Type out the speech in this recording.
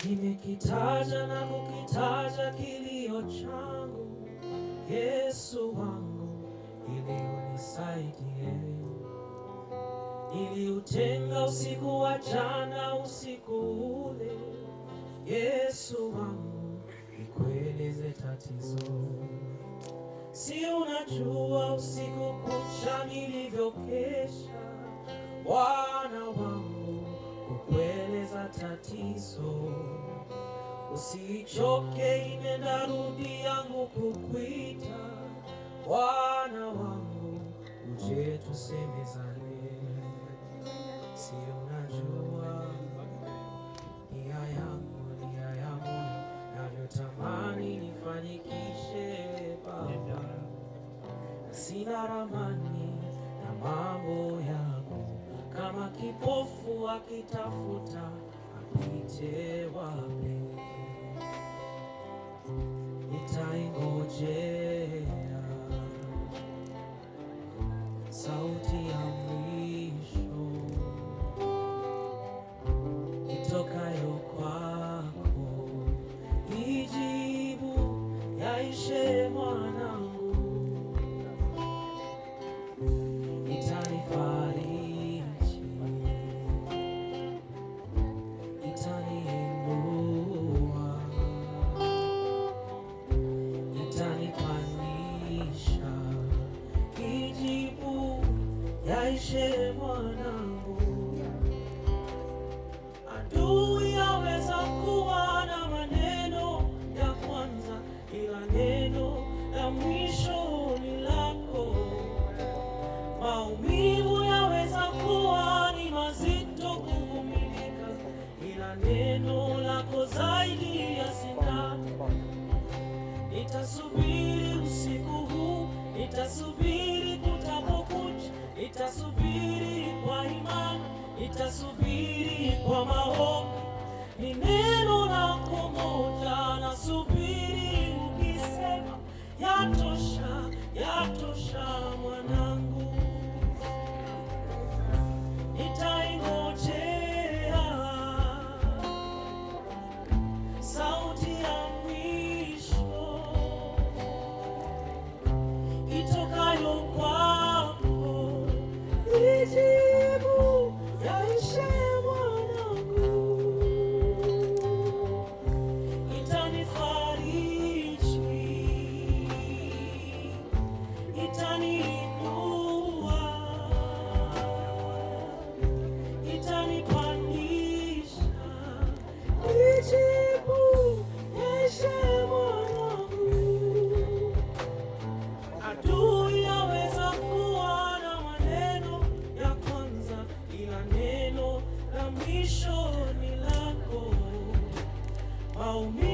Nimekitaja na kukitaja kilio changu, Yesu wangu, ili unisaidie. Niliutenga usiku wa jana, usiku ule, Yesu wangu, nikueleze tatizo. Si unajua usiku kucha nilivyokesha, Bwana wangu, kukueleza tatizo. Usichoke, inenda rudi yangu kukuita, Bwana wangu, uje tusemezane. Si unajua nia yangu, nia ya moyo, navyotamani nifanikishe Baba. Sina ramani na mambo yangu, kama kipofu akitafuta apite wapi. Nitaingojea sauti ya mwisho itokayo kwako, ijibu yaishe mwanangu. Itanifariji, itaniinua, itanipandisha, ijibu yaishe mwanangu. Adui aweza kuwa na maneno ya kwanza, ila neno la mwisho ni lako. Maumivu yaweza kuwa ni mazito kuvumilika, ila neno lako zaidi ya sindano. Nitasubiri usiku huu, nitasubiri kutapokucha, nitasubiri kwa imani, nitasubiri kwa maombi. Ni neno lako moja nasubiri, ukisema yatosha, yatosha mwanangu. Nitaingojea sauti ya mwisho itokayo kwako, ijibu yaishe mwanangu. Itanifariji, itaniinua, itanipandisha, ijibu yaishe mwanangu. Adui yaweza kuwa na maneno ya kwanza, ila neno la mwisho ni lako. Maumivu